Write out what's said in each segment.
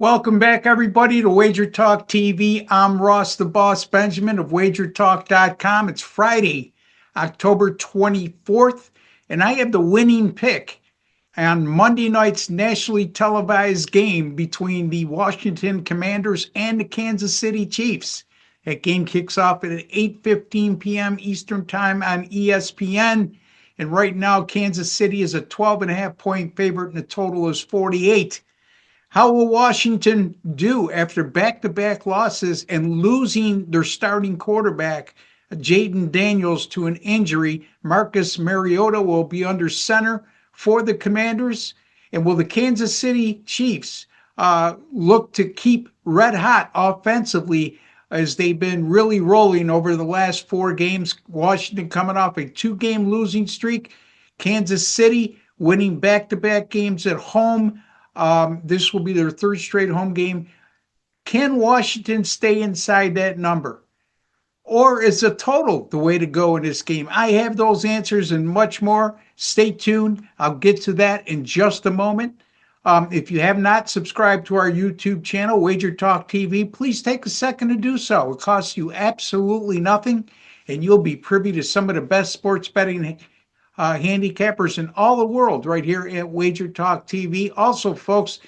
Welcome back, everybody, to Wager Talk TV. I'm Ross the Boss Benjamin of WagerTalk.com. It's Friday, October 24th, and I have the winning pick on Monday night's nationally televised game between the Washington Commanders and the Kansas City Chiefs. That game kicks off at 8:15 p.m. Eastern Time on ESPN. And right now, Kansas City is a 12.5-point favorite, and the total is 48. How will Washington do after back-to-back losses and losing their starting quarterback, Jaden Daniels, to an injury? Marcus Mariota will be under center for the Commanders. And will the Kansas City Chiefs look to keep red hot offensively as they've been really rolling over the last 4 games? Washington coming off a 2-game losing streak. Kansas City winning back-to-back games at home. This will be their 3rd straight home game. Can Washington stay inside that number? Or is a total the way to go in this game? I have those answers and much more. Stay tuned. I'll get to that in just a moment. If you have not subscribed to our YouTube channel, Wager Talk TV, please take a second to do so. It costs you absolutely nothing, and you'll be privy to some of the best sports betting handicappers in all the world right here at Wager Talk TV. Also, folks,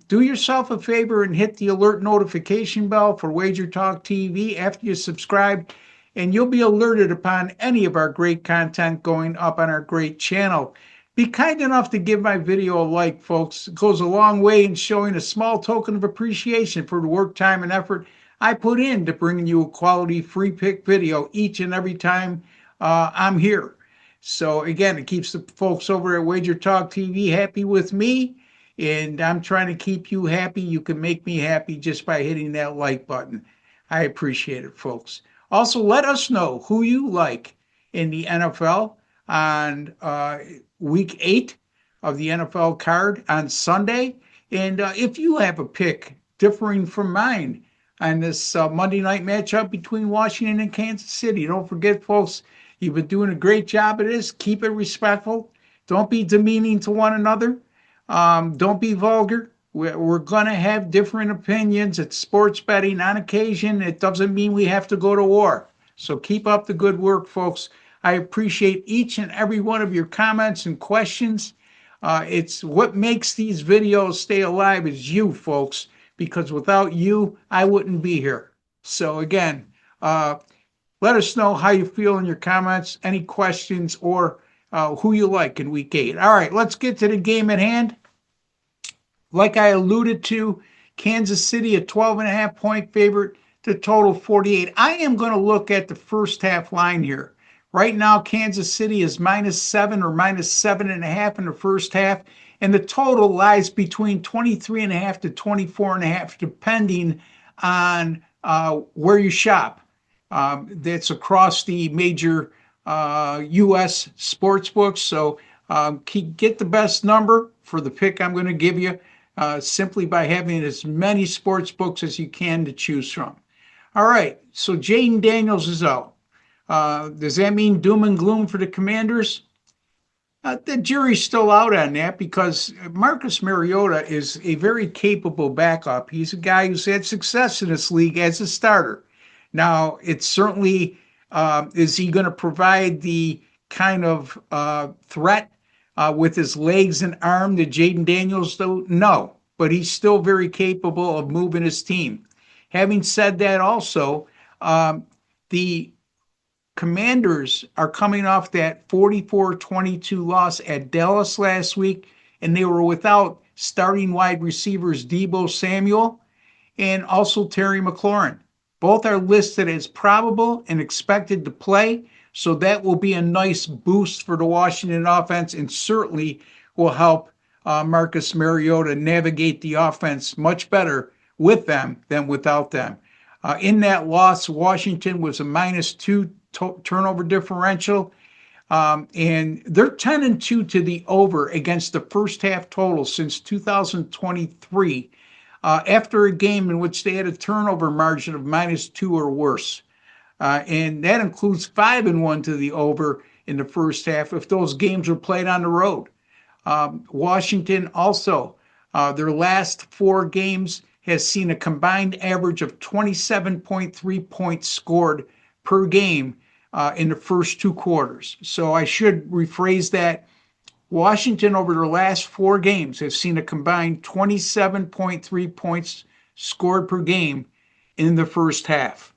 do yourself a favor and hit the alert notification bell for Wager Talk TV after you subscribe, and you'll be alerted upon any of our great content going up on our great channel. Be kind enough to give my video a like, folks. It goes a long way in showing a small token of appreciation for the work, time, and effort I put into bringing you a quality free pick video each and every time I'm here. So again, it keeps the folks over at Wager Talk TV happy with me, and I'm trying to keep you happy. You can make me happy just by hitting that like button. I appreciate it, folks. Also, let us know who you like in the NFL on Week 8 of the NFL card on Sunday. And if you have a pick differing from mine on this Monday night matchup between Washington and Kansas City, don't forget, folks, you've been doing a great job at this. Keep it respectful. Don't be demeaning to one another. Don't be vulgar. We're going to have different opinions. It's sports betting on occasion. It doesn't mean we have to go to war. So keep up the good work, folks. I appreciate each and every one of your comments and questions. It's what makes these videos stay alive is you, folks, because without you, I wouldn't be here. So again, let us know how you feel in your comments, any questions, or who you like in Week 8. All right, let's get to the game at hand. Like I alluded to, Kansas City a 12.5-point favorite, the total 48. I am going to look at the first half line here. Right now, Kansas City is -7 or -7.5 in the first half, and the total lies between 23.5 to 24.5, depending on where you shop. That's across the major U.S. sports books. So get the best number for the pick I'm going to give you simply by having as many sports books as you can to choose from. All right, so Jaden Daniels is out. Does that mean doom and gloom for the Commanders? The jury's still out on that because Marcus Mariota is a very capable backup. He's a guy who's had success in this league as a starter. Now, it's certainly, is he going to provide the kind of threat with his legs and arm that Jaden Daniels do? No, but he's still very capable of moving his team. Having said that also, the Commanders are coming off that 44-22 loss at Dallas last week, and they were without starting wide receivers Deebo Samuel and also Terry McLaurin. Both are listed as probable and expected to play, so that will be a nice boost for the Washington offense and certainly will help Marcus Mariota navigate the offense much better with them than without them. In that loss, Washington was a -2 turnover differential, and they're 10-2 to the over against the first half total since 2023. After a game in which they had a turnover margin of -2 or worse. And that includes 5-1 to the over in the first half if those games were played on the road. Washington also Their last 4 games has seen a combined average of 27.3 points scored per game in the first 2 quarters. So I should rephrase that. Washington, over their last 4 games, has seen a combined 27.3 points scored per game in the first half.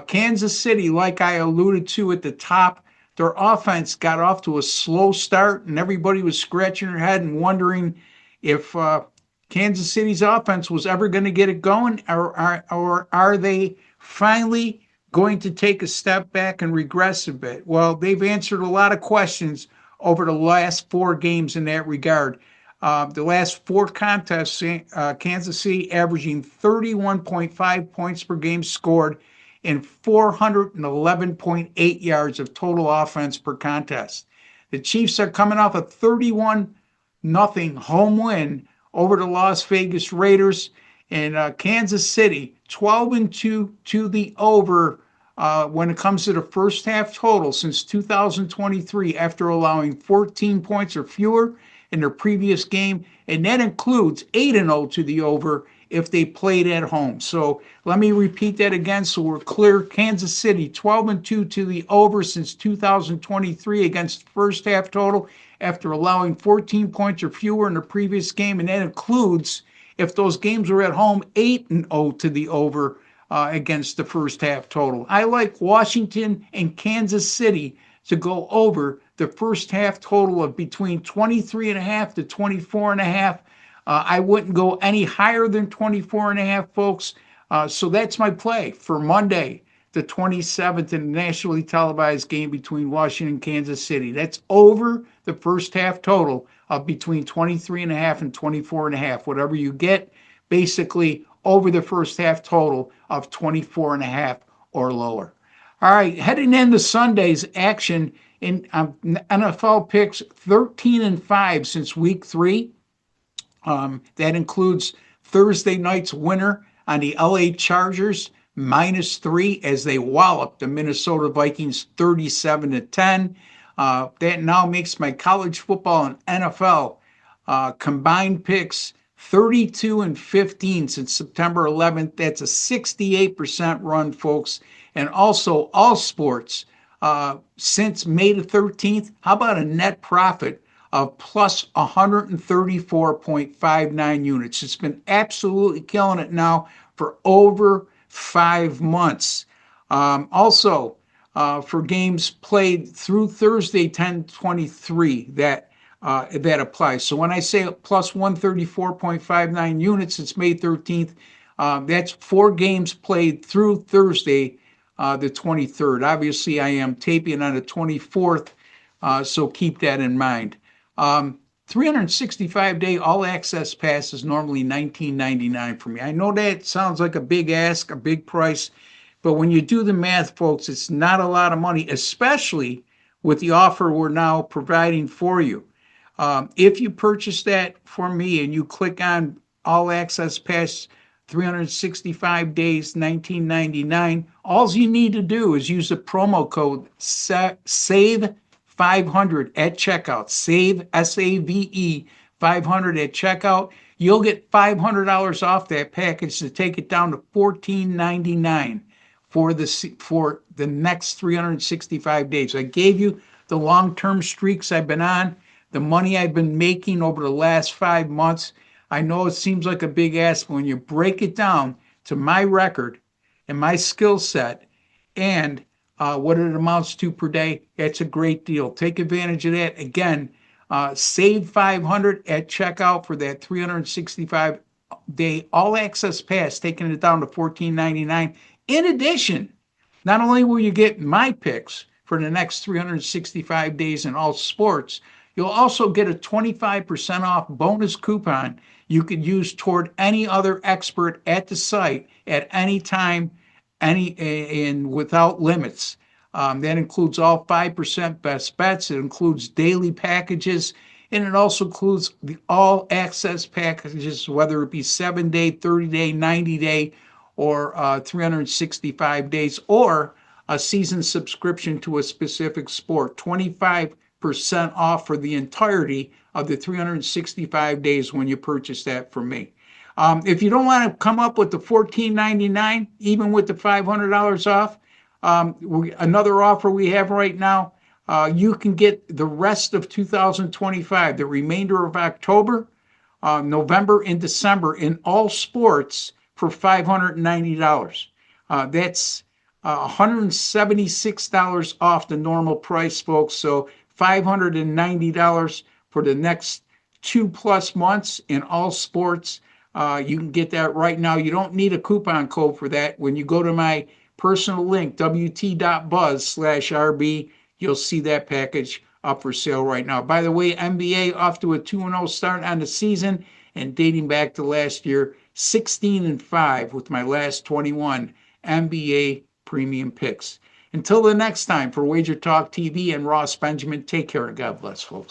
Kansas City, like I alluded to at the top, their offense got off to a slow start, and everybody was scratching their head and wondering if Kansas City's offense was ever going to get it going, or are they finally going to take a step back and regress a bit? Well, they've answered a lot of questions over the last 4 games in that regard. The last 4 contests, Kansas City averaging 31.5 points per game scored and 411.8 yards of total offense per contest. The Chiefs are coming off a 31-0 home win over the Las Vegas Raiders, and Kansas City 12-2 to the over when it comes to the first half total since 2023, after allowing 14 points or fewer in their previous game, and that includes 8-0 to the over if they played at home. So let me repeat that again so we're clear. Kansas City 12-2 to the over since 2023 against first half total after allowing 14 points or fewer in the previous game, and that includes, if those games were at home, 8-0 to the over against the first half total. I like Washington and Kansas City to go over the first half total of between 23.5 to 24.5. I wouldn't go any higher than 24.5, folks. So that's my play for Monday, the 27th, in the nationally televised game between Washington and Kansas City. That's over the first half total of between 23.5 and 24.5. Whatever you get, basically over the first half total of 24.5 or lower. All right, heading into Sunday's action in NFL picks, 13-5 since week 3. That includes Thursday night's winner on the LA Chargers, -3 as they walloped the Minnesota Vikings 37-10. That now makes my college football and NFL combined picks 32-15 since September 11th. That's a 68% run, folks. And also all sports since May the 13th. How about a net profit of plus 134.59 units? It's been absolutely killing it now for over 5 months. Also, for games played through Thursday 10/23, that applies. So when I say plus 134.59 units since May 13th, that's 4 games played through Thursday the 23rd. Obviously, I am taping on the 24th, so keep that in mind. 365-day all-access pass is normally $19.99 for me. I know that sounds like a big ask, a big price, but when you do the math, folks, it's not a lot of money, especially with the offer we're now providing for you. If you purchase that for me and you click on all-access pass, 365 days, $19.99, all you need to do is use the promo code SAVE500 at checkout. Save, SAVE 500 at checkout. You'll get $500 off that package to take it down to $14.99 for the next 365 days. I gave you the long-term streaks I've been on, the money I've been making over the last 5 months. I know it seems like a big ask, but when you break it down to my record and my skill set and what it amounts to per day, it's a great deal. Take advantage of that. Again, save 500 at checkout for that 365-day all-access pass, taking it down to $14.99. In addition, not only will you get my picks for the next 365 days in all sports, you'll also get a 25% off bonus coupon you could use toward any other expert at the site at any time, and without limits. That includes all 5% best bets. It includes daily packages, and it also includes the all access packages, whether it be 7-day, 30-day, 90-day, or 365 days, or a season subscription to a specific sport. 25% off for the entirety of the 365 days when you purchase that from me. If you don't want to come up with the $14.99, even with the $500 off, another offer we have right now, you can get the rest of 2025, the remainder of October, November, and December in all sports for $590. That's $176 off the normal price, folks. So $590 for the next 2+ months in all sports. You can get that right now. You don't need a coupon code for that. When you go to my personal link, wt.buzz/RB, you'll see that package up for sale right now. By the way, NBA off to a 2-0 start on the season, and dating back to last year, 16-5 with my last 21 NBA premium picks. Until the next time, for Wager Talk TV and Ross Benjamin, take care and God bless, folks.